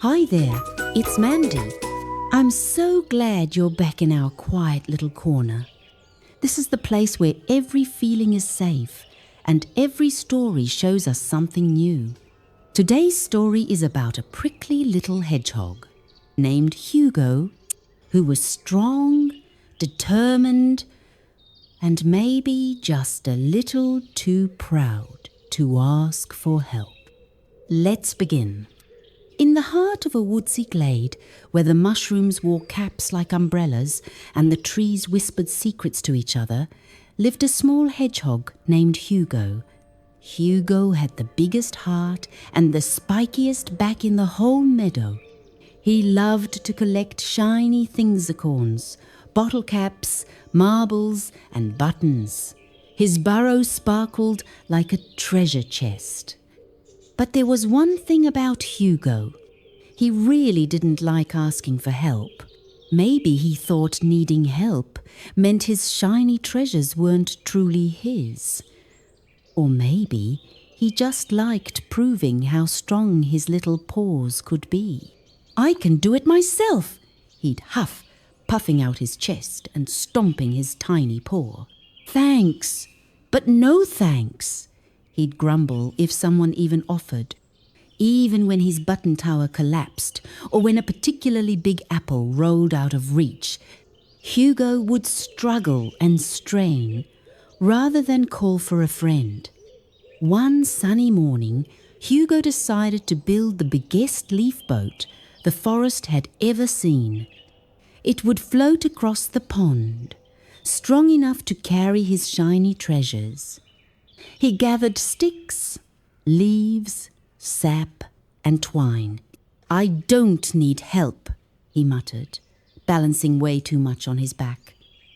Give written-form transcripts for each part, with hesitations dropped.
Hi there, it's Mandy. I'm so glad you're back in our quiet little corner. This is the place where every feeling is safe and every story shows us something new. Today's story is about a prickly little hedgehog named Hugo, who was strong, determined, and maybe just a little too proud to ask for help. Let's begin. In the heart of a woodsy glade, where the mushrooms wore caps like umbrellas and the trees whispered secrets to each other, lived a small hedgehog named Hugo. Hugo had the biggest heart and the spikiest back in the whole meadow. He loved to collect shiny thingsacorns, bottle caps, marbles, and buttons. His burrow sparkled like a treasure chest. But there was one thing about Hugo. He really didn't like asking for help. Maybe he thought needing help meant his shiny treasures weren't truly his. Or maybe he just liked proving how strong his little paws could be. "I can do it myself," he'd huff, puffing out his chest and stomping his tiny paw. "Thanks, but no thanks," he'd grumble if someone even offered. Even when his button tower collapsed or when a particularly big apple rolled out of reach, Hugo would struggle and strain rather than call for a friend. One sunny morning, Hugo decided to build the biggest leaf boat the forest had ever seen. It would float across the pond, strong enough to carry his shiny treasures. He gathered sticks, leaves, sap, and twine. "I don't need help," he muttered, balancing way too much on his back.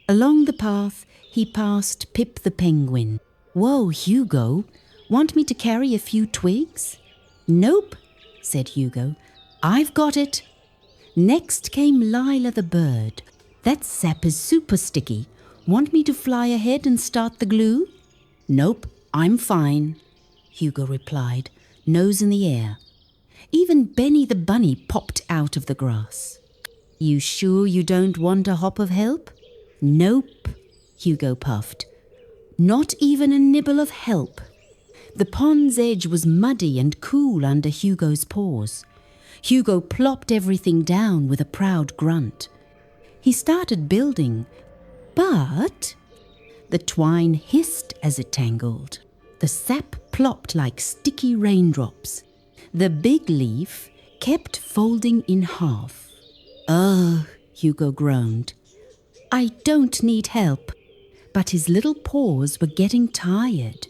Along the path, he passed Pip the penguin. "Whoa, Hugo, want me to carry a few twigs?" "Nope," said Hugo. "I've got it." Next came Lila the bird. "That sap is super sticky. Want me to fly ahead and start the glue?" "Nope, I'm fine," Hugo replied, nose in the air. Even Benny the bunny popped out of the grass. "You sure you don't want a hop of help?" "Nope," Hugo puffed. "Not even a nibble of help." The pond's edge was muddy and cool under Hugo's paws. Hugo plopped everything down with a proud grunt. He started building, but the twine hissed as it tangled. The sap plopped like sticky raindrops. The big leaf kept folding in half. "Ugh," Hugo groaned. "I don't need help." But his little paws were getting tired.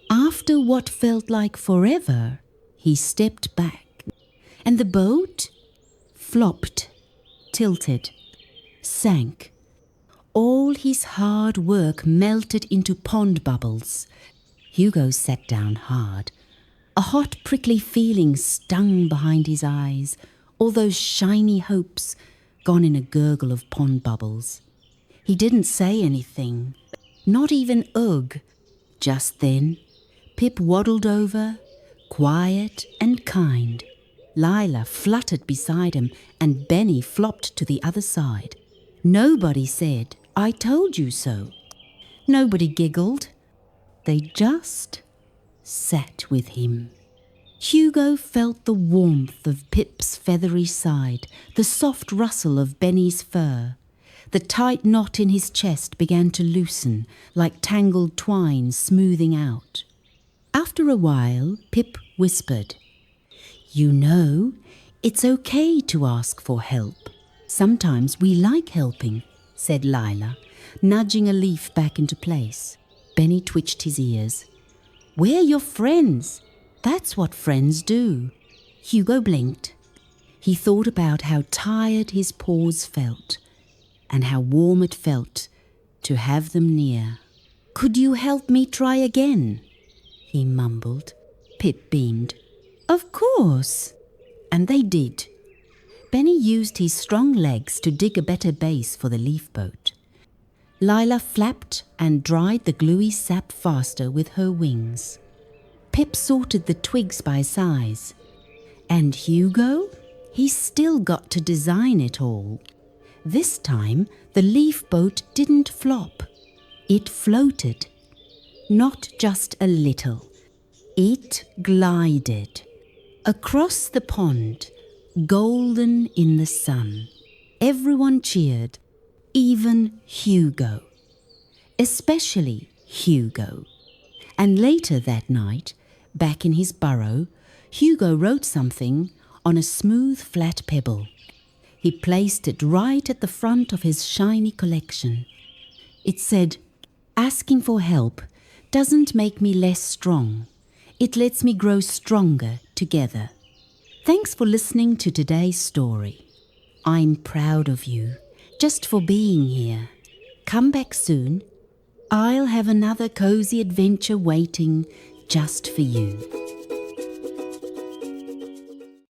After what felt like forever, he stepped back, and the boat flopped, tilted, sank. All his hard work melted into pond bubbles. Hugo sat down hard. A hot, prickly feeling stung behind his eyes, all those shiny hopes gone in a gurgle of pond bubbles. He didn't say anything, not even ugh. Just then, Pip waddled over, quiet and kind. Lila fluttered beside him and Benny flopped to the other side. Nobody said, "I told you so." Nobody giggled. They just sat with him. Hugo felt the warmth of Pip's feathery side, the soft rustle of Benny's fur. The tight knot in his chest began to loosen, like tangled twine smoothing out. After a while, Pip whispered, "You know, it's okay to ask for help. Sometimes we like helping," said Lila, nudging a leaf back into place. Benny twitched his ears. "We're your friends. That's what friends do." Hugo blinked. He thought about how tired his paws felt and how warm it felt to have them near. "Could you help me try again?" he mumbled. Pip beamed. "Of course." And they did. Benny used his strong legs to dig a better base for the leaf boat. Lila flapped and dried the gluey sap faster with her wings. Pip sorted the twigs by size. And Hugo? He's still got to design it all. This time, the leaf boat didn't flop. It floated. Not just a little. It glided. Across the pond, golden in the sun. Everyone cheered, even Hugo. Especially Hugo. And later that night, back in his burrow, Hugo wrote something on a smooth, flat pebble. He placed it right at the front of his shiny collection. It said, "Asking for help doesn't make me less strong. It lets me grow stronger together." Thanks for listening to today's story. I'm proud of you, just for being here. Come back soon. I'll have another cozy adventure waiting just for you.